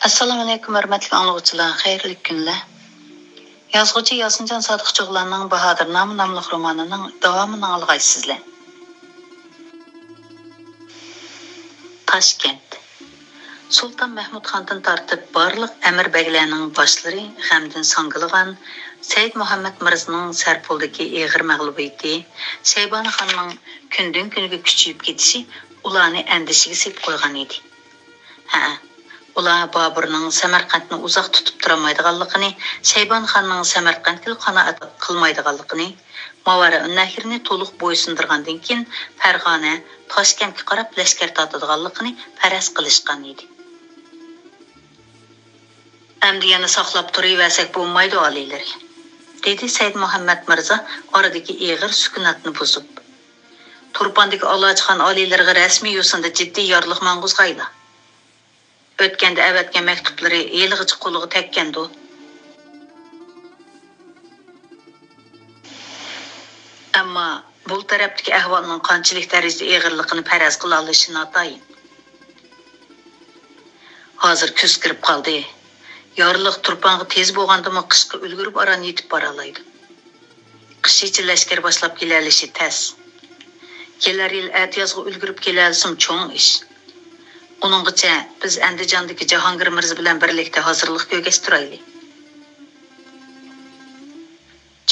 Assalomu alaykum, hurmatli anglag'uchilar, xayrli kunlar. Yozuvchi Yosinjon Sodiqcho'g'larning Bahodir nomli romanining davomini olg'aysizlar. Toshkent. Sulton Mahmud Xondan tortib barliq amir baglarning boshlari g'amdan sangilgan Said Muhammad Mirzaning Sarpoldagi eg'ir mag'lubiyati, Shayboni xonning kundan kunga kuchayib ketishi ularni andishiga solib qo'ygan edi. Ular Boburning Samarqandni uzoq tutib turolmaydiganligini, Shaybon xonning Samarqandga qanoat qilmaydiganligini, Mavara-un-Nahrni to'liq bo'ysundirgandan keyin Farg'ona, Toshkentga qarab lashkar tortadiganligini faraz qilishgan edi. Endi yana saqlab turaversak bo'lmaydi oliylar, dedi Said Muhammad Mirza oradagi eg'ir sukunatni buzib. Turpandagi Allohxon oliylarga rasmiy yo'sinda jiddiy yorliq mang'uzg'aydi. O'tganda avatgan maktublari yelg'ichi qo'liga tekkandi. Ammo bu tarafdagi ahvolning qanchalik darajada eg'irligini faraz qila olishi notayin. Hozir kuz kirib qoldi. Yorliq turpanga tez bo'lgandimi qishga ulgurib aran yetib bora oladi. Qish ichi lashkar boshlab kelalishi tas. Kelar yil atiyozga ulgurib kelalsam cho'ng ish. Uninggacha biz Andijondagi Jahongir Mirza bilan birlikda hozirlik ko'rgashtiraylik.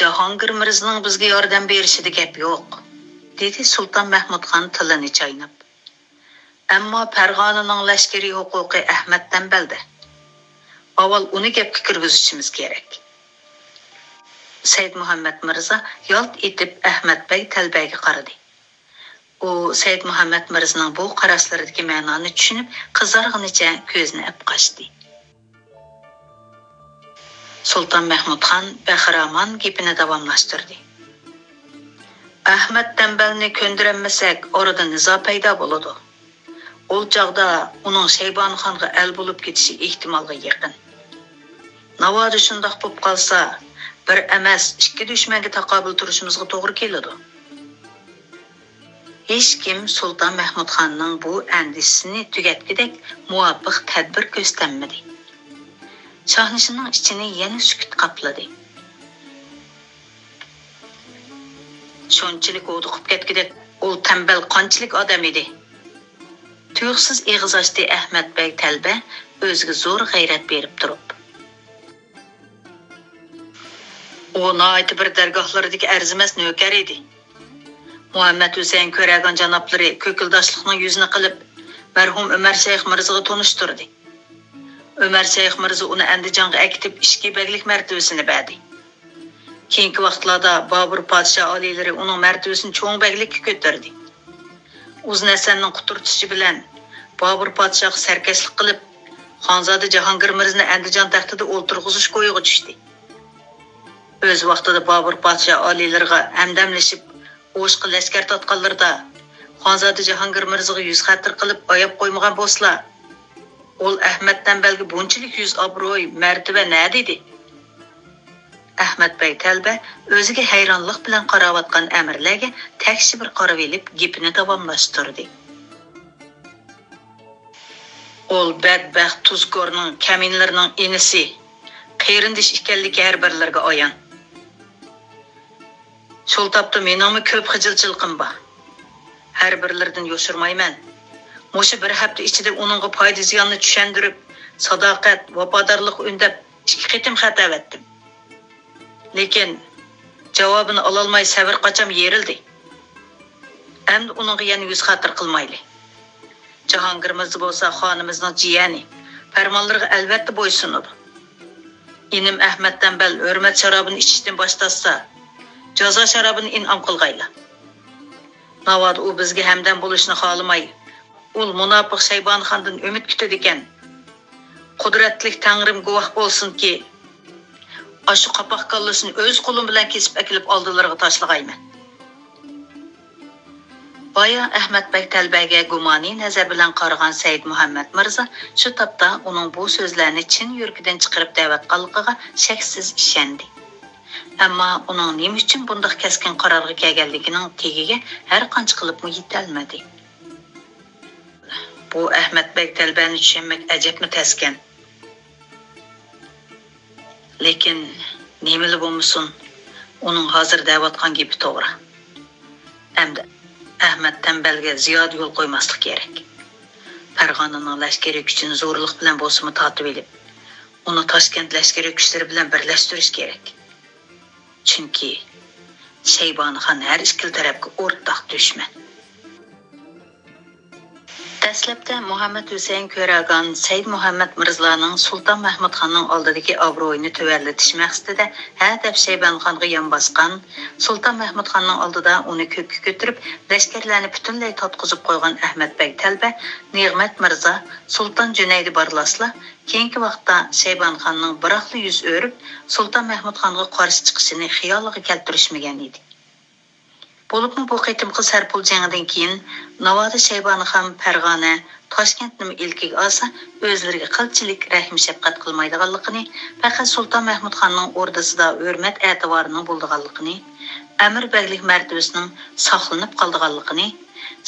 Jahongir Mirzaning bizga yordam berishida gap yo'q, dedi Sulton Mahmud xon tilini chaynab. Ammo Farg'onaning lashkariy huquqi Ahmad Tanbalda. Avval uni gapga kirgizishimiz kerak. Said Muhammad Mirza yolt etib Ahmad Bey Talbayga qaradi. U Said Muhammad Mirzaning bu qarashlaridagi ma'noni tushunib, qizarg'inicha ko'zini opqashdi. Sulton Mahmud xon bahramon gapini davomlashtirdi. Ahmad Tanbalni ko'ndiramasak, orada nizo paydo bo'ladi. U chog'da uning Shaybon xonga al bo'lib ketishi ehtimolga yaqin. Navoda shundoq bo'lib qolsa, bir emas, ikki dushmanga taqobil turishimizga to'g'ri keladi. Hech kim Sulton Mahmud xonning bu andisini tugatgidek muvofiq tadbir ko'rsatilmadi. Shohnishining ichini yana sukut qopladi. Shunchalik o'diqib ketgidek, u Tanbal qanchalik odam edi. Tuyuqsiz eg'iz ochdi Ahmad Bey Talba o'ziga zo'r g'ayrat berib turib. U noiti bir dargohlardagi arzimas navkar edi. Muhammad Husayn ko'ragan janoblari ko'kildoshlikning yuzini qilib, marhum Umar Shayx Mirzaga tanishtirdi. Umar Shayx Mirza uni Andijonga akitib ishki baglik martabasini berdi. Keyingi vaqtlarda Bobur podsho oliylari uning martabasini cho'ng baglikka ko'tardi. Uzun Hasanning quturtishi bilan Bobur podshoh sarkashlik qilib, Xonzoda Jahongir Mirzani Andijon taxtida o'ltirg'izish qo'yiga tushdi. O'z vaqtida Bobur podsho oliylariga hamdamlashib o'shqi lashkar totqanlarda Xonzoda Jahongir Mirzaga yuz xatir qilib oyab qo'ymagan bo'lsa, ol Ahmad Tanbalga bunchalik yuz obro'y, martaba na dedi. Ahmad Bey Talba o'ziga hayronlik bilan qarayotgan amirlarga takshi bir qarab elib gapini davomlashtirdi. Ol badbaxt tuzkorning kaminlarining inisi, qeyrindish ekanligi har birlarga ayon. Şol tapda menimi ko'p xijilchiligim bor. Har birlaridan yo'shirmayman. Mo'sha bir hafta ichida uningga foyda ziyonni tushundirib, sadoqat, vafodorlik undab ikki qitim xat avatdim. Lekin javobini ololmay sabr qacham yerildi. Endi uningga yana yuz xatir qilmayli. Jahongir Mirza bo'lsa xonimizning jiyani, farmonlariga albatta bo'ysunadi. Inim Ahmad Tanbal hurmat sharobini ichishdan boshlasa, jazo sharobini in'om qilg'ayla. Navoda u bizga hamdam bo'lishni xohlamay, ul munofiq Shaybon xondan umid kutadi ekan. Qudratli Tangrim guvoh bo'lsinki, ashu qapoq kallasini o'z qo'lim bilan kesib akilib oldilariga tashlag'ayman. Boya Ahmad Bey Talbaga gumoniy nazar bilan qaragan Said Muhammad Mirza shu topda uning bu so'zlarini chin yurgidan chiqarib da'vat qilganiga shaksiz ishondi. Ammo uning nima uchun bunday keskin qarorga kelganligining tegiga har qancha qilib yetolmadi. Bu Ahmad Bey Talbani tushunmak ajabmi taskan. Lekin nemeli bo'lmasin, uning hozir da'vatgan gapi to'g'ri. Hamda Ahmad Tanbalga ziyoda yo'l qo'ymaslik kerak. Farg'onaning lashkari kuchini zo'rlik bilan bo'lsa tortib olib, uni Toshkent lashkari kuchlari bilan birlashtirish kerak. Chunki Shaybonxon har ikki tarafga o'rtoq dushman. Dastlabda Muhammad Husayn Ko'ragan Said Muhammad Mirzoning Sulton Mahmud xonning oldidagi obro'yini tuvallatish maqsadida hadab Shaybonxonga yon bosgan, Sulton Mahmud xonning oldida uni ko'kka ko'tarib, lashkarlarni butunlay totqizib qo'ygan Ahmadbek Talba, Ne'mat Mirzo, Sulton Junaydi Barlaslar keyingi vaqtda Shaybonxonning biroqli yuz o'rib, Sulton Mahmud xonga qarshi chiqishini xiyoliga keltirishmagan edi. Bo'libmi bu qitimqi Sarpul jangidan keyin Navoda Shaybonxon Farg'ona Toshkentni ilkiga olsa, o'zlariga qilchilik, rahm shafqat qilmaydiganligini, faqat Sulton Mahmud xonning o'rdasida hurmat e'tiborining bo'lganligini, amir baglik martabasining saqlanib qolganligini,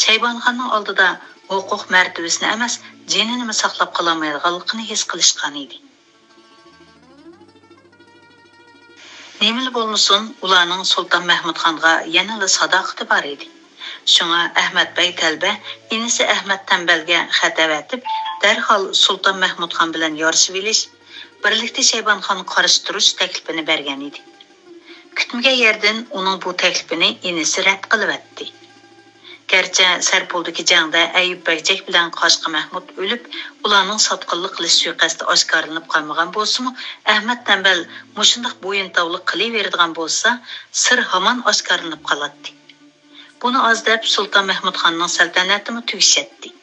Shaybonxonning oldida huquq martabasini emas, jinini saqlab qolmaydiganligini his qilishgan edi. Nemili bo'lmasin, ularning Sulton Mahmud xonga yanada sadoqati bor edi. Shunga Ahmadbek Talba inisi Ahmad Tanbalga xat avatib, darhol Sulton Mahmud xon bilan yorishib olish, birlikda Shaybonxonni qarshi turish taklifini bergan edi. Kutmagan yerdan uning bu taklifini inisi rad qilibdi. Garchi Sarpuldagi jangda Ayub Bakjak bilan Qoshqa Mahmud o'lib, ularning sotqinlik qilish suiqasdi oshkorlanib qolmagan bo'lsa-mu, Ahmad Tanbal mushundaq bo'yintovlik qilaveradigan bo'lsa, sir hamon oshkorlanib qoladi. Buni ozdab Sulton Mahmud xonning saltanatini tugishatdi.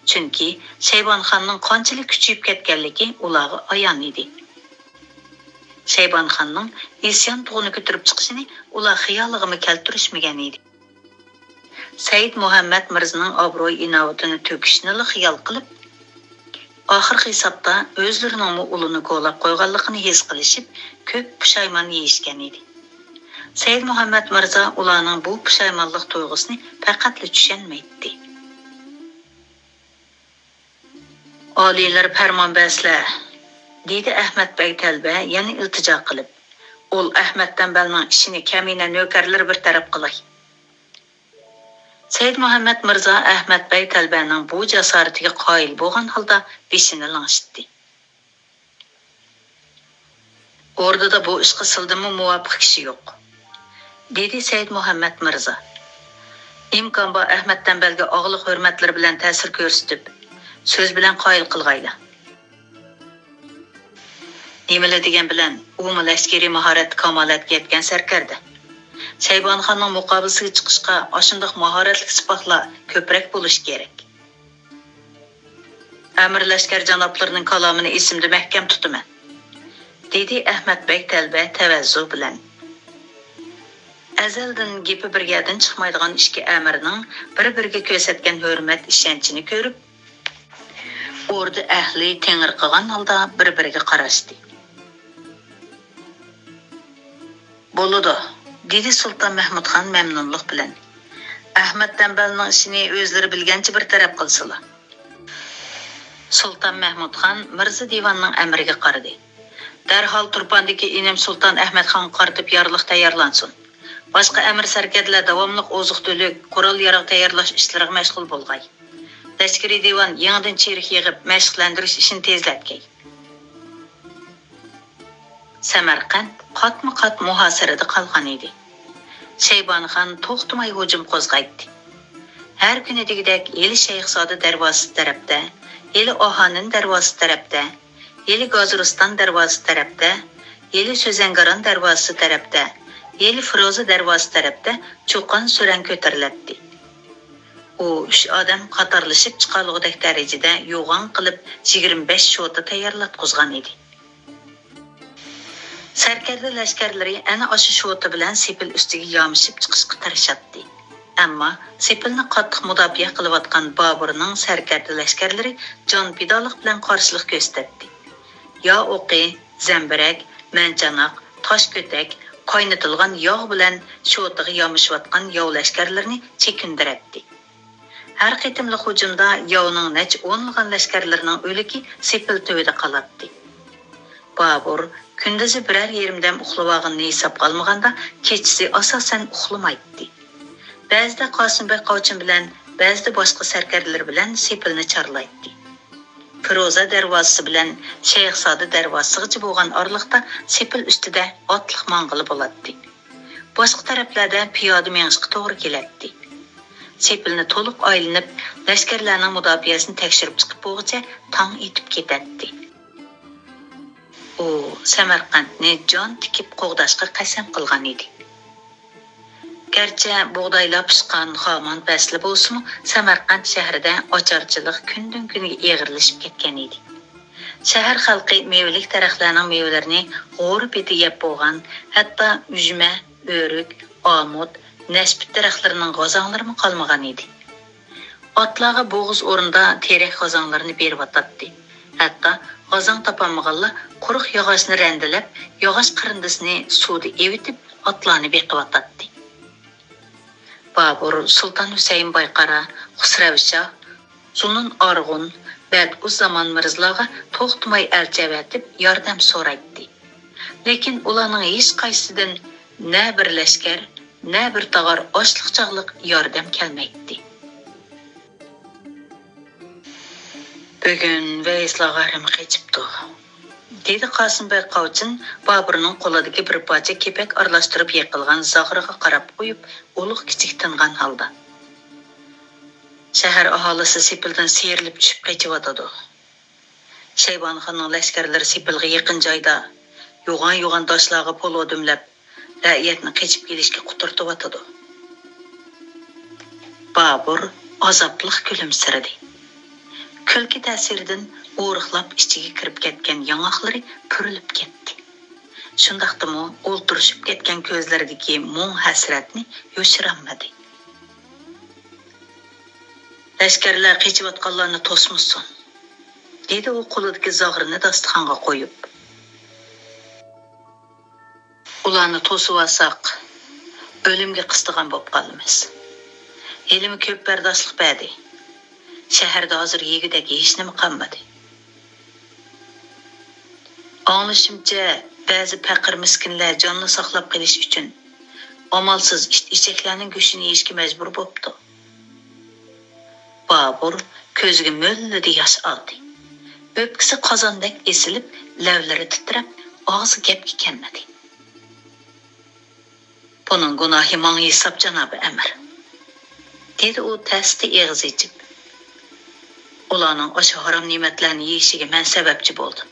Chunki Shaybonxonning qanchalik kuchayib ketganligi ularga ayon edi. Shaybonxonning isyon tug'ini ko'tarib chiqishini ular xiyoliga keltirishmagan edi. Said Muhammad Mirzoning obro'y inovatini to'kishni xiyol qilib, oxirgi hisobda o'zlarining uluni qo'llab qo'yganligini his qilishib, ko'p pushaymon yeyishgan edi. Said Muhammad Mirzo ularning bu pushaymonlik tuyg'usini faqat tushunmaydi. Oliylar farmonbaslar, dedi Ahmadbek Talba yana iltijo qilib, ol Ahmad Tanbalning ishini kamina navkarlar bir taraf qilay. Said Muhammad Mirzo Ahmadbek Talbaning bu jasoratiga qoyil bo'lgan holda beshini langshitdi. O'rtada bu ish qilsildimi muvofiq kishi yo'q, dedi Said Muhammad Mirzo. Imkon bor Ahmad Tanbalga og'liq hurmatlar bilan ta'sir ko'rsatib, so'z bilan qoyil qilg'ayla. Nimalar degan bilan u lashkariy mahorat kamolatga yetgan sarkarda. Shaybonxonning muqobilasiga chiqishga oshundoq mahoratli sipohlar ko'proq bo'lish kerak. Amir lashkar janoblarining kalomini esimda mahkam tutaman, dedi Ahmadbek Talba tavazzu bilan. Azaldan gapi birgadan chiqmaydigan ishki amirning bir-biriga ko'rsatgan hurmat ishonchini ko'rib, o'rda ahli tengir qilgan holda bir-biriga qarashdi. Bo'ladi, dedi Sulton Mahmud xon mamnunlik bilan. Ahmad Tanbalning ishini o'zlari bilgancha bir taraf qilsalar. Sulton Mahmud xon Mirza divonning amriga qaradi. Darhol Turpondagi inim Sulton Ahmad xon qaritib yorliq tayyorlansin. Boshqa amir sarkarlar davomli oziq-to'lik, qurol-yarog' tayyorlash ishlariga mashg'ul bo'lg'ay. Lashkariy divon yangidan cherik yig'ib mashqlantirish ishini tezlatgay. Samarqand qatma-qat muhosarada qolgan edi. Shaybonxon to'xtamay hujum qo'zg'aydi. Har kuni degidek Yeli Shayxzoda darvozasi tarafda, Yeli Ohanin darvozasi tarafda, Yeli G'oziriston darvozasi tarafda, Yeli So'zangaron darvozasi tarafda, Yeli Firoza darvozasi tarafda cho'qon suran ko'tariladi. U 3 odam qatorlashib chiqarlig'idek darajada yo'g'on qilib 25 shota tayyorlatqizgan edi. Sarkarda lashkarlari ana o'sha shota bilan Sepil ustiga yomishib chiqishga tirishadi. Ammo Sepilni qattiq mudofaa qilayotgan Boburning sarkarda lashkarlari jon pidolik bilan qarshilik ko'rsatdi. Yo o'qi, zambirak, manchanoq, tosh ko'tak, qaynatilgan yog' bilan shotiga yomishayotgan yov lashkarlarini chekindiradi. Har qitimli hujumda yovning nech o'nlagan lashkarlarining o'ligi Sepil to'yida qoladi. Bobur Күндізі бірер yerimden uxlavağını hesap qalmaganda, keçisi asasen uxlamaydı. Bəzide Qasımbek Qavçın bilen, bəzide başqa sərkərlər bilen Sepilni çarlaydı. Firoza darvozasi bilan Shayxzoda darvozasigacha bo'lgan oraliqda Sepil ustida otliq mang'ili bo'ladi. Boshqa taraflarda piyoda mengishga to'g'ri keladi. Sepilni to'liq aylanib, lashkarlarning mudofiasini tekshirib chiqib bo'lguncha tong etib ketadi. U Samarqandni jon tikib qo'g'dashga qasam qilgan edi. Gerçi buğdaylar pişkan xaman bəsli bolsun, Samarqand şəhərdə açarçılıq gündən günə eğirləşib ketken idi. Şəhər xalqı meyvelik dərəxtlərinin meyvələrini qorup eti yep bolğan, hətta üzmə, örük, amut, nəsbit dərəxtlərinin qazanlarını qalmağan idi. Atlağa boğuz orunda terek qazanlarını berib atadı. Hətta qazan tapanmağanlar quruq yağaçını rəndiləb, yağaç qırındısını suda evitib atlarını beqib atadı. Babur, Sultan Hüseyin Baykara, Xusravşah, Zunun Arğun, bəd o zaman Mirzlağa toxtumay əlçəvətib yardım soraydı. Lekin ulanın heç qaysıdan nə bir ləşkər, nə bir tağar açlıq-çağlıq yardım gəlməkdi. Bugün Veyslağarım keçibdi. Dedi Qasımbek Qavçın Babur'un qo'lidagi bir parcha kepek aralashtirib yiqilgan zag'riga qarab qo'yib, uluq kichik tingan holda. Shahar aholisi Sepildan seyrilib tushib qechiyotadi. Shaybonxonning lashkarlari Sepilga yaqin joyda yo'g'on toshlarga pol odimlab, ra'iyatni qechib kelishga quturtiyotadi. Babur azobliq kulimsiradi. Külki ta'siridan o'riqlab ichiga kirib ketgan yong'oqlari purilib ketdi. Shundaqdimi o'ltirishib ketgan ko'zlaridagi mung hasratni yo'shirolmadi. Lashkarlar qechiyotganlarni to'smusun, dedi u qo'lidagi zog'rini dasturxonga qo'yib. Ularni to'sib olsak, o'limga qistigan bo'lib qolamiz. Elimi ko'p bardoshlik berdi. Şəhərdə hazır yegidək heç nima qolmadi. Anlaşımca bəzi faqir miskinlər canını saqlab qilish uchun amalsız ichaklarning go'shtini yeyishga majbur bo'libdi. Babur ko'ziga mo'lladi yosh oldi. O'pkisi qozondek esilib, lavlari titrab, og'zi gapga kelmadi. Buning gunohi menga hisob janobi Amir, dedi u tasdi eg'iz ichib. Ularning o'sha harom ne'matlarni yeyishiga men sababchi bo'ldim.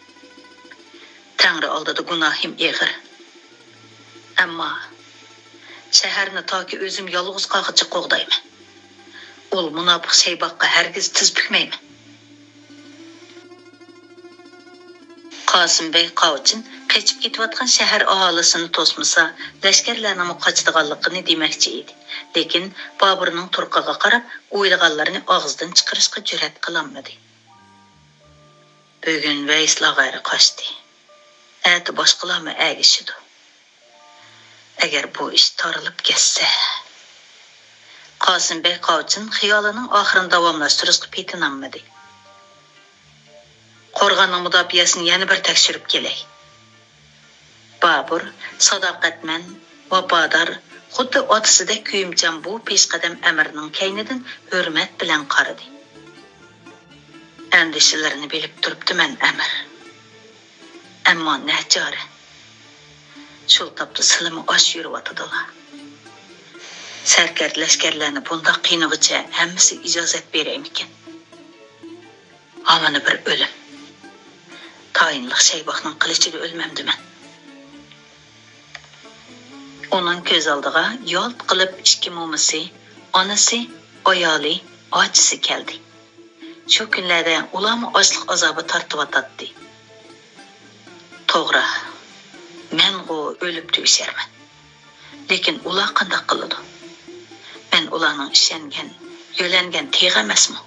Tangri oldida gunohim eg'ir. Ammo shaharni toki o'zim yolg'iz qolguncha qo'g'dayman. Ul munofiq Shayboqqa hargiz tiz bukmayman. Qosimbek Qavchin qechib ketayotgan shahar aholisini to'smasa, lashkarlarning qochadiganligini demoqchi edi. Lekin Boburning turqiga qarab, o'ylaganlarini og'zidan chiqarishga jur'at qilolmadi. Bugun Veyslag'ari qochdi. Ati boshqalarni agishidi. Agar bu ish torilib ketsa, Qosimbek Qavchin xiyolining oxirini davomlashtirishga petinolmadi. Qo'rg'onning mudofiasini yana bir tekshirib kelay. Babur sadoqatman, vafodor, xuddi otasidek kuyimchan bu peshqadam Amirning kaynidan hurmat bilan qaradi. Andishlarini bilib turibdiman Amir. Ammo nachora. Shu topda silimi osh yuribotdilar. Sarkar lashkarlarni bundoq qiynig'icha hammasi ijozat beraymikan. Amana bir o'lim. Tayinliq Shayboqning qilichida o'lmamdiman. Onun ko'z oldiga yo'lt qilib ikki mo'misi, onasi, ayoli, ochisi keldi. Shu kunlarda ularni ochliq azobi tortib To'g'ri, men o'lib tugisharman. Lekin ular qanday qiladi? Men ularning ishlangan, yo'langan teg'a emasmi?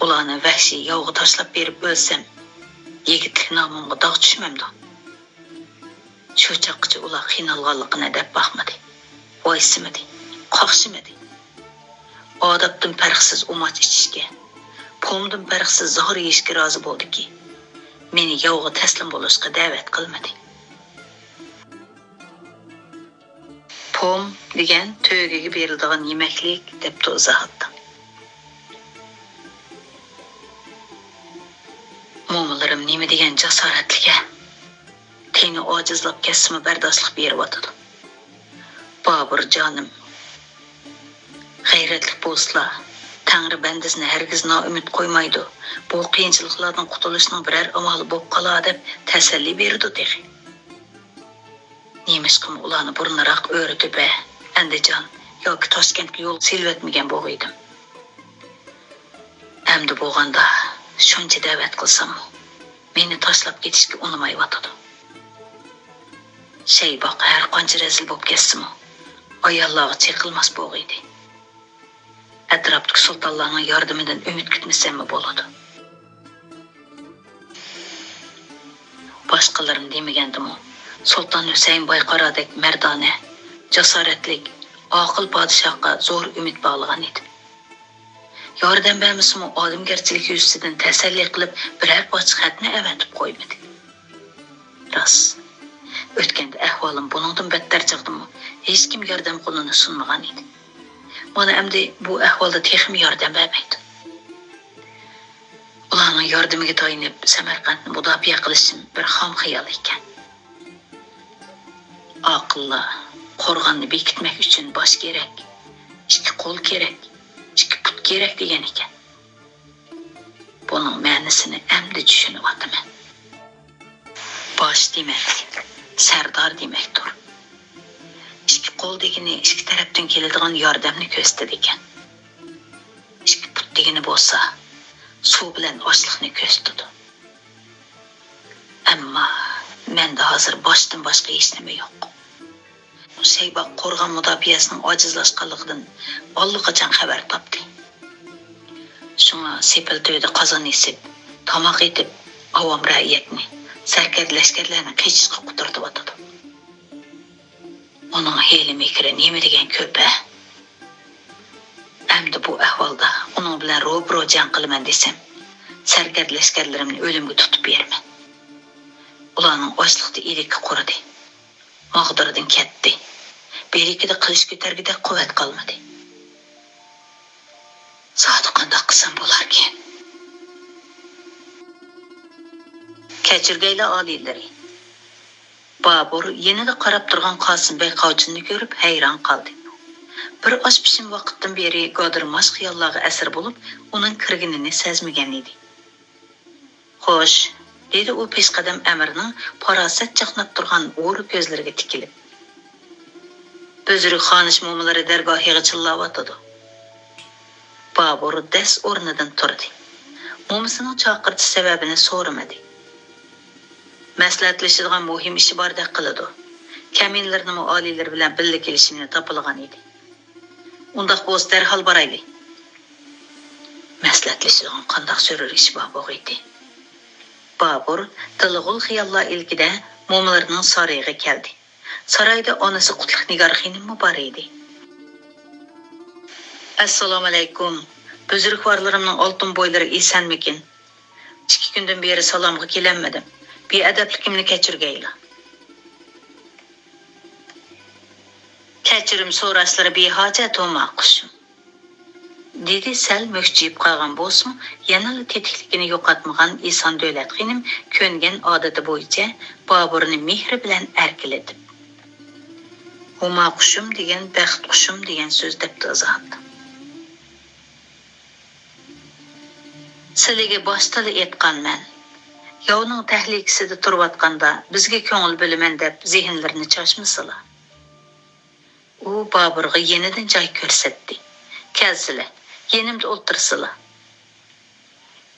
Ularni vahshiy yovga tashlab berib o'lsam, yigitlik nomimga dog' tushmamdi. Shu chaqcha ular qiynalganligini deb baxmadi. Voysimadi, qoqshimadi. Odobdan farqsiz umoch ichishga, pomdan farqsiz zahar yeyishga rozi bo'ldiki, meni yovga taslim bo'lishga da'vat qilmadi. Pom degan to'ygaga beriladigan yemaklik deb izoh etdi. Mo'minlarim nima degan jasoratliga teni ojizlab kesimi bardoshlik berib o'tadi. Bobur jonim, g'ayratli bo'lslar, Tangri bandasini hargiz noumid qo'ymaydi. Bu qiyinchiliklardan qutulishning biror amali bo'lib qolar deb tasalli berdi dedi. Nemishqim ularni burunroq o'rtib, Andijon yoki Toshkentga yo'l silvatmagan bo'g'iydim. Endi bo'lganda shuncha da'vat qilsam, meni tashlab ketishga unamayotdi. Shayboq har qancha razil bo'lib ketsin-mu, ayollarga cheqilmas bo'g'iydi. Atrofdagi sultonlarning yordamidan umid kutmasam bo'ladi. Boshqalarim demagandim-u. Sulton Husayn Boyqarodek mardona, jasoratlik, oqil podshohga zo'r umid bog'lagan edi. Yordam bermisimu odamgarchilik yuzidan tasalli qilib biror ochiq xatni avatib qo'ymadi. Rost, o'tganda ahvolim buningdan battar chiqdi-mu, hech kim yordam qo'lini sunmagan edi. Mana endi bu ahvolda texim yordam bermaydi. Ularning yordamiga to'yinib Samarqandni mudofaa qilishim bir xom xayol ekan. Aqllar qo'rg'onni bekitmak uchun bosh kerak, ikki qo'l kerak, ikki put kerak degan ekan. Buning ma'nosini endi tushunyapman. Bosh demak, sardor demakdir. Ikki qo'l degani ikki tarafdan keladigan yordamni ko'rsatadi ekan. Ikki put degani bo'lsa, suv bilan ochliqni ko'rsatadi. Ammo menda hozir boshdan boshqa hech nima yo'q. Shayboq qo'rg'on mudofiasining ojizlashganligidan allaqachon xabar topdi. Shunga sepil to'yda qozon esib, tomoq etib, avom ra'iyatni, sarkarlashganlarni qechishga quturtib o'tadi. Uning heli mekri nima degan ko'p-a? Endi bu ahvolda uning bilan ro'bro jang qilaman desam, sarkarlashganlarimni o'limga tutib berman. Ularning ochliqda erikki quridi. Mag'dirdan ketdi. Berikida qilich ko'targida quvvat qolmadi. Soat qanday qilsam bo'larkan? Kechirgaylar oliylari. Bobur yenida qarab turgan Qosimbek Qovchinni ko'rib hayron qoldi. Bir osh pishim vaqtdan beri godirmas xiyollarga asir bo'lib, uning kirginini sezmagan edi. Xo'sh, dedi u peshqadam amirning farosat chaqnab turgan o'ri ko'zlariga tikilib. Buzruk xonish mo'minlari dargohiga chillayotdi. Bobur das o'rnidan turdi. Mo'misining chaqirtish sababini so'ramadi. Maslahatlashadigan muhim ishi bordek qiladi. Kaminlarning oliylar bilan birga kelishini topilgan edi. Undaq bo'lsa darhol boraylik. Maslahatlashadigan qanday so'rar ish bor edi. Bobur tilg'ul xiyollar ilkida mo'minlarning saroyiga keldi. Saroyda onasi Qutlug' Nigor xonim bor edi. Assalomu alaykum. Buzrukvorlarimning oltin bo'ylari esanmikin? 2 kundan beri salomga kelanmadim. Beadabligimni kechirgaylar. Kechirim so'rashlari behojat o'maqushim. Dedi sal mo'chib qolgan bo'lsin, yana tetikligini yo'qotmagan Eson Davlat xonim ko'ngan odati bo'yicha Boburni mehri bilan erkilatib. O'maqushim degan baxt qushim degan so'z deb izohdi. Sizlarga boshda aytganman. Yovning tahlikasida turayotganda bizga ko'ngil bo'laman deb zehnlarini choshmasizlar. U Boburga yenidan joy ko'rsatdi. Kelsilar, yenimda o'ltirsizlar.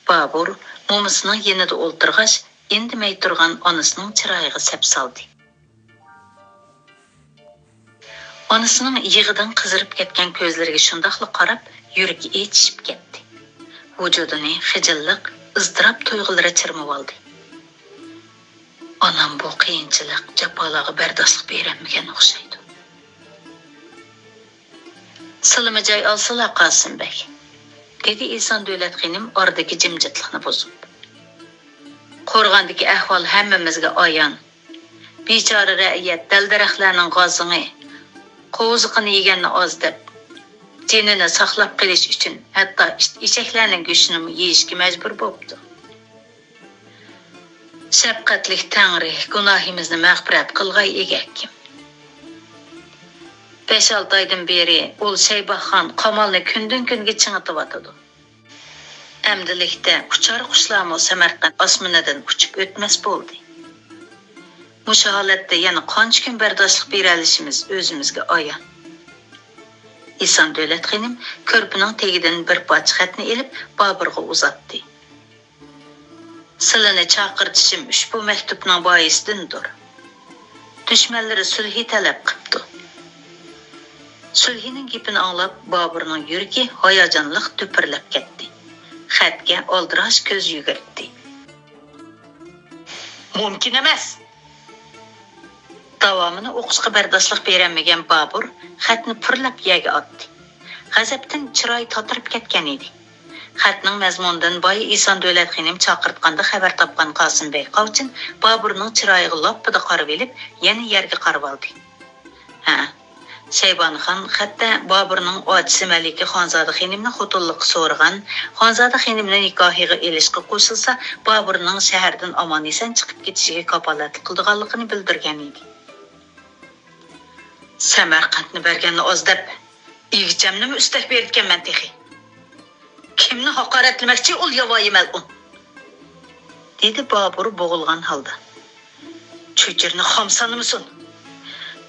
Bobur mo'misining yenida o'ltirg'ach, indamay turgan onasining chiroyiga sap soldi. Onasining yig'idan qizirib ketgan ko'zlariga shundoqli qarab, yuragi echishib ketdi. Vujudini xijillik, izdirob tuyg'ulari chirmab oldi. Onam bu qiyinchilik, jafolarga bardoshlik beramagan o'xshaydi. Salama joy olsalar Qosimbek, dedi Eson Davlat xonim oradagi jimjitlikni buzib. Qo'rg'ondagi ahvol hammamizga ayon. Bechora ra'iyat dal-daraxtlarning g'ozini, qo'ziqini yeganni oz deb, jinini saqlab qilish uchun hatto eshaklarning go'shtini yeyishga majbur bo'libdi. Shafqatli Tangri gunohimizni mag'firat qilg'ay egakkim. 5-6 oydan beri ol Shaybaxon qamalni kundan kunga ching'ityotdi. Amdilikda uchar qushlarmi Samarqand osmonidan uchib o'tmas bo'ldi. Mushu holatda yana qancha kun bardoshlik bera olishimiz o'zimizga ayon. Eson Davlatxonim ko'rpining tagidan bir poch xatni elib Boburga uzatdi. Sizlarni chaqirtishim ushbu maktubning boisidandir. Dushmanlari sulhi talab qilibdi. Sulhining gapini anglab Boburning yuragi hayajonliq to'pirlab ketdi. Xatga oldirash ko'z yugurtdi. Mumkin emas. Davomini o'qishga bardoshlik beramagan Bobur xatni purlab yerga otdi. G'azabdan chiroyi totirib ketgan edi. Xatning mazmunidan boyi Eson Davlatxonim chaqirtganda xabar topgan Qosimbek Qovchin Boburning chiroyiga loppida qarab elib, yana yerga qarab oldi. Shaybonxon xatda Boburning otasi Malika Xonzoda xonimni xotinlik so'ragan, Xonzoda xonimni nikohiga elishga qo'shilsa, Boburning shahardan omon-eson chiqib ketishiga kafolatlik qilganligini bildirgan edi. Samarqandni berganni ozdab, egichamni ustak berganman texi. Kimni haqoratlamoqchi ul yavoyi mal'un? Dedi Bobur bo'g'ilgan holda. Cho'chirni xomsanimisan?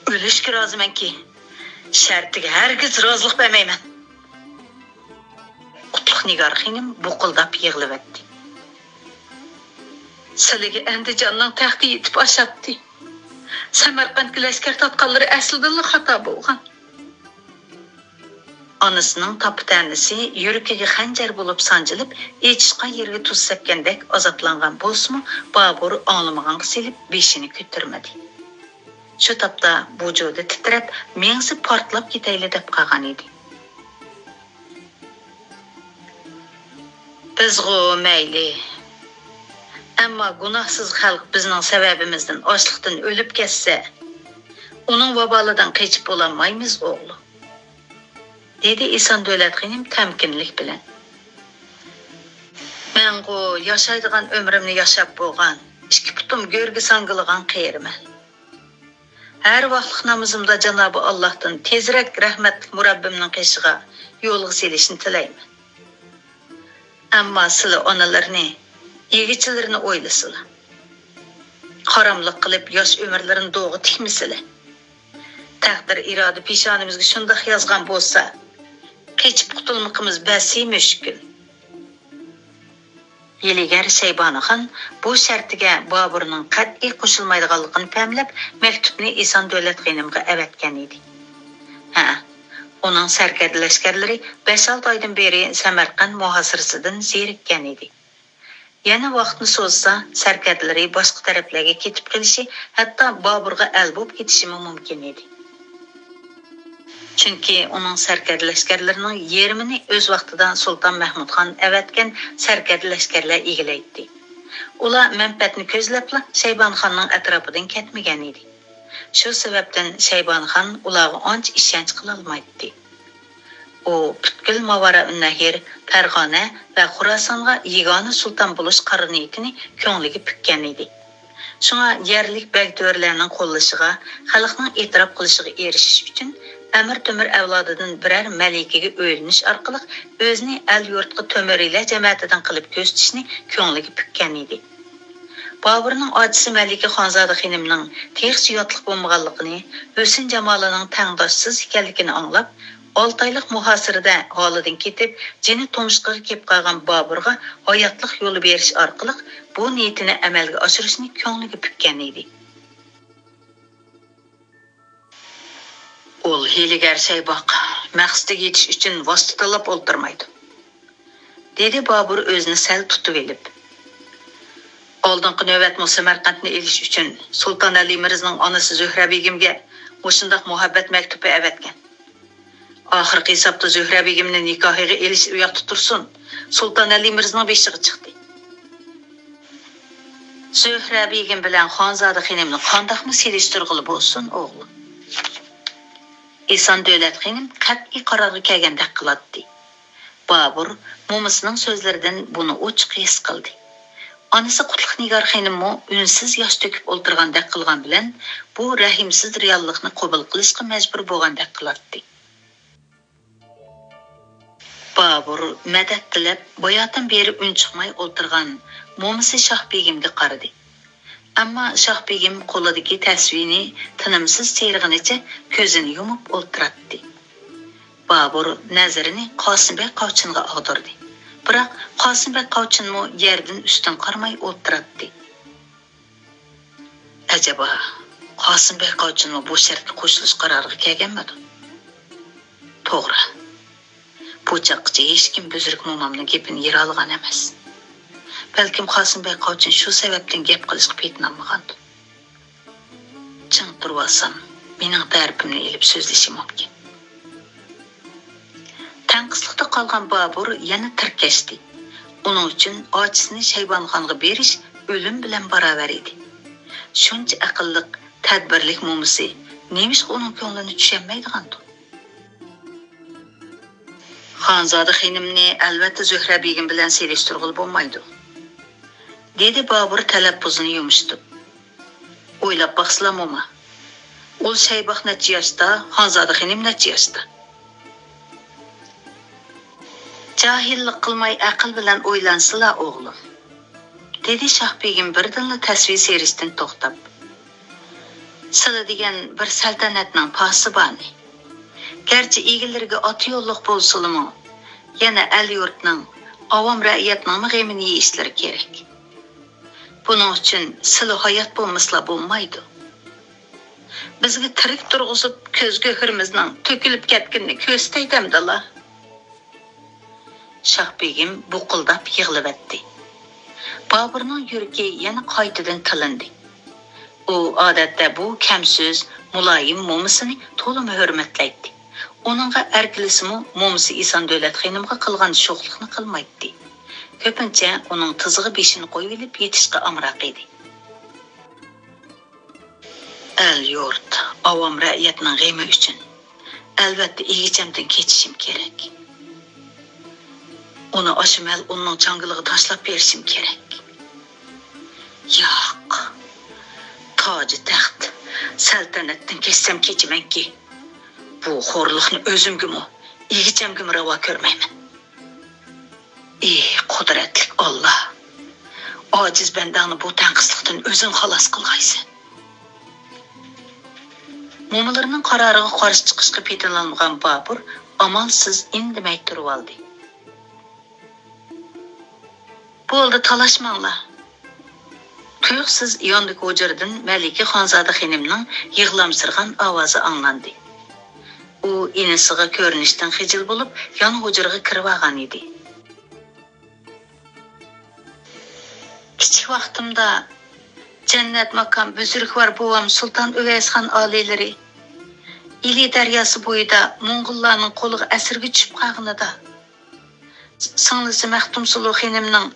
O'lishga rozimanki, shartiga hargiz rozilik bermayman. Qutlug' Nigor xonim bo'qildab yig'lavatdi. Sizlarga Andijonning taxti yetib oshatdi. Samarqandga lashkar tatqanlari aslida xato bo'lgan. Onasining topitanisi yuragiga xanjar bo'lib sanjilib, echishqa yerga tuz sepgandek azoblangan bo'lsa-mu, Bobur anglamagan silib beshini ko'tarmadi. Shu topda vujudi titrab, mengsi portlab ketayli deb qolgan edi. Bizg'u mayli. Ammo gunohsiz xalq bizning sababimizdan ochliqdan o'lib ketsa, uning vabolidan qochib bo'lolmaymiz o'g'li. Dedi Eson Davlatxonim tamkinlik bilan. Men-ku yashaydigan umrimni yashab bo'lgan, ikki putim go'rga sangilgan qiyirman. Har vaqtlik namozimda Janobi Allohdan tezroq rahmatli murabbimning qishiga yo'lga selishni tilayman. Ammo sizlar onalarni, yegichilarni o'ylasizlar. Qaramliq qilib yosh umrlarini do'g'i tikmisizlar. Taqdir iroda peshonimizga shunday yozgan bo'lsa, qechib qutulmoqimiz basi mushkul. Yeligar Shaybonxon bu shartiga Boburning qat'iy qo'shilmaydiganligini pamlab, maktubni Eson Davlatxonimga avatgan edi. Uning sarkard lashkarlari 5-6 oydan beri Samarqand muhosirasidan zerikkan edi. Yana vaqtni so'zsa, sarkardlari boshqa taraflarga ketib qilishi, hatto Boburga al bo'lib ketishi mumkin edi. Chunki uning sarkard lashkarlarining yerimini o'z vaqtida Sulton Mahmudxon avatgan sarkard lashkarlar egallaydi. Ular manfaatni ko'zlab Shaybonxonning atrofidan ketmagan edi. Shu sababdan Shaybonxon ularga ancha ishonch qila olmaydi. U butkul Mavara-un-Nahir, Farg'ona va Xurosonga yagona sulton bo'lish qariniyatini ko'ngliga pukkan edi. Shunga yerlik bagdorlarning qo'llashiga, xalqning e'tirof qilishiga erishish uchun Amir Temur avlodidan biror malikaga o'ylanish orqali o'zini al-yurtga Temuriylar jamoatidan qilib ko'rsatishni ko'ngliga pukkan edi. Boburning otasi Malika Xonzoda xonimning texsi yotliq bo'lmaganligini, Husn Jamolining tangdoshsiz ekanligini anglab, 6 oylik muhosirada holidan ketib, jini tumshqiga kelib qolgan Boburga hayotlik yo'li berish orqali bu niyatini amalga oshirishni ko'ngliga pukkan edi. Ol hiylagar Shayboq maqsadiga yetish uchun vositalar o'ltirmaydi. Dedi Bobur o'zini sal tutib elib. Oldingi navbat Samarqandni elish uchun Sulton Ali Mirzning onasi Zuhra begimga o'shundoq muhabbat maktubi avatgan. Oxirgi hisobda Zuhra begimni nikohiga elish u yoqda tursin, Sulton Ali Mirzning beshiga chiqdi. Zöhrə begim bilan Xonzoda xonimni qandaqmı selishtirg'ili bo'lsin, o'g'lim. Eson Davlat xonim qat'iy qarorga kelgandek qiladi. Babur mo'misining so'zlaridan buni ochiq his qildi. Onasi Qutlug' Nigor xonimmi unsiz yosh to'kib o'ltirgandek qilgan bilan bu rahimsiz reallikni qabul qilishga majbur bo'lgandek qiladi. Babur madad tilab boyadan beri un chiqmay o'ltirgan mo'misi Shohbegimga qaradi. Ammo Shohbegim qo'lidagi tasvini tinimsiz seyrig'inicha ko'zini yumib o'ltiradi. Babur nazarini Qosimbek Qovchinga og'dirdi. Biroq Qosimbek Qovchinmi yerdan ustin qarmay o'ltiradi. Ajaba Qosimbek Qovchinmi bu shartga qo'shilish qaroriga kelganmidi? To'g'ri. Bu chaqchi hech kim buzruk mo'mamning gapini yera olgan emas. Balkim Qosimbek Qovchin shu sababdan gap qilishga petinolmagandir. Chin turvasam, mening tarifimni elib so'zlashim mumkin. Tanqislikda qolgan Babur yana tirkashdi. Uning uchun ojisini Shaybonxonga berish o'lim bilan barobar edi. Shuncha aqlli, tadbirlik mo'misi nemish uning ko'nglini tushunmaydigandir. Xonzoda xonimni albatta Zuhra begim bilan selishtirg'ili bo'lmaydi, dedi Babur talaffuzini yumishtirib. O'ylab baqsalamo'ma. Ul Shayboq necha yoshda, Xonzoda xonim necha yoshda? Jahillik qilmay aql bilan o'ylansila o'g'lim, dedi Shohbegim birdanla tasvir serishdan to'xtab. Sila degan bir saltanatning pasibani. Garchi egillarga ot yo'lliq bo'lsa-mu, yana el yurtning, avom ra'yatning g'amini yeyishlari kerak. Buning uchun sila hayot bo'lmasla bo'lmaydi. Bizga tirik turg'izib ko'zga hurmizning to'kilib ketganini ko'staydamdala. Shohbegim buqildab yig'lavatdi. Boburning yuragi yana qaytadan tilindi. U odatda bu kamso'z, muloyim mo'misini to'liq hurmatlaydi. Onunğa erkilisimi mo'misi Eson Davlat xonimga qilgan sho'xlikni qilmaydi. Ko'pincha uning tizig'i beshini qo'yib olib yetishga amroq edi. El yurt, avom ra'yatning g'ami uchun albatta egichamdan kechishim kerak. Uni oshmal uning changiliga tashlab berishim kerak. Yo'q. Toji taxt, saltanatdan kechsam kechimanki. Bu xo'rlikni o'zimgimi, egichamgimi ravo ko'rmayman. Ey qudratli Alloh, ojiz bandani bu tanqislikdan o'zing xalos qilg'aysan. Mo'minlarning qaroriga qarshi chiqishga petinlangan Babur amalsiz indamay turib oldi. Bo'ldi, talashmanglar. Tuyuqsiz yondagi o'jardan Malika Xonzoda xonimning yig'lamsirgan ovozi anglandi. U inisiga ko'rinishdan xijil bo'lib, yon hujraga kirib olgan edi. Kichik vaqtimda jannat makon buzrukvar bovam Sulton Uvaysxon oliylari Ili daryosi bo'yida Mo'ng'ullarning qo'liga asirga tushib qolganida singlisi Maxtumsulu xonimning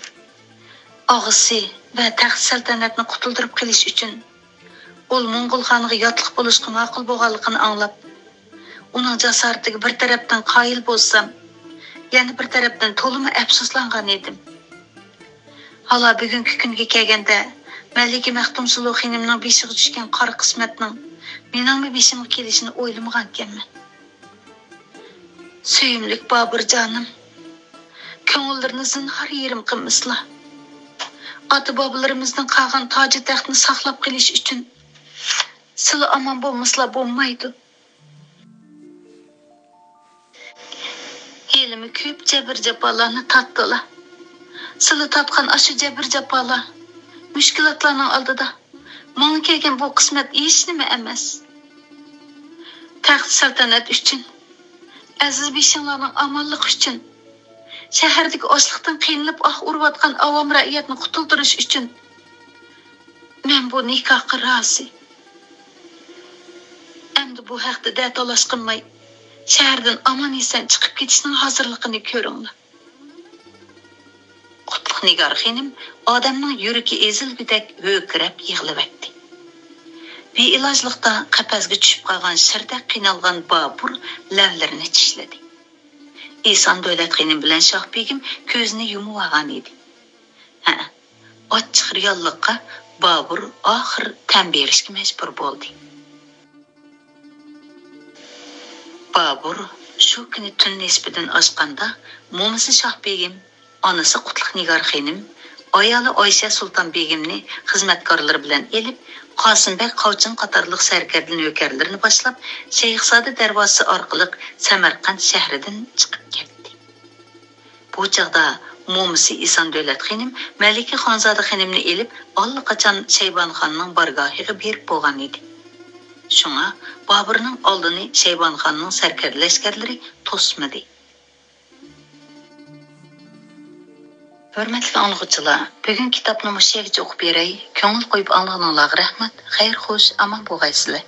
og'isi va taxt saltanatni qutuldirib qilish uchun ul Mo'ng'ul xoniga yotliq bo'lishga ma'qul bo'lganligini anglab, uning jasoratiga bir tarafdan qoyil bo'lsam, yana bir tarafdan to'limi afsuslangan edim. Hala bugungi kunga kelganda Malika Maxtumsulu xonimning beshiga tushgan qora qismatning meningmi beshimga kelishini o'ylamagan ekanman. Suyimlik Boburjonim, ko'ngillarni zinhor yerim qilmaslar. Ota-bobolarimizning qolgan toji taxtni saqlab qolish uchun sizlar omon bo'lmaslar bo'lmaydi. Elimi ko'p jabr-jafolarni tatdilar. Sizlar tatgan ashu jabr-jafolar mushkulotlarning oldida menga kelgan bu qismat hech nima emas. Taxt saltanat uchun, aziz beshinglarning omonligi uchun, shahardagi ochliqdan qiynalib urayotgan avom ra'yatni qutuldirish uchun men bu nikohga rozi. Endi bu haqda datolash qilmay, shahardan omon eson chiqib ketishning hozirligini ko'ringlar. Qutlug' Nigar xonim odamning yuragi ezilgudek ho'kirab yig'lavakdi. Beilojliqda qafasga tushib qolgan shirdaq qiynalgan Bobur lavlarini tishladi. Eson Davlat xonim bilan Shohbegim ko'zini yumib olgan edi. Ochiq reallikqa Bobur oxir tan berishga majbur bo'ldi. Bobur shu kuni tun nisbidan oshganda mo'misi Shohbegim, onasi Qutlug' Nigar xonim, ayoli Oysha Sulton begimni xizmatkorlari bilan elib, Qosimbek Qovchin qatorliq sarkarda navkarlarini boshlab, Shayxzoda darvozasi orqali Samarqand shahridan chiqib ketdi. Bu chog'da mo'misi Eson Davlat xonim Malika Xonzoda xonimni elib, allaqachon Shaybonxonning bargohiga berib bo'lgan edi. Shunga Boburning oldini Shaybonxonning sarkar lashkarlari to'smadi. Hörmətli anlıqçılar, bugün kitapni mushu yergacha o'qib beray. Ko'ngil qo'yib anlaganlarga rahmat. Xayr, xush, aman bo'lgaysizlar.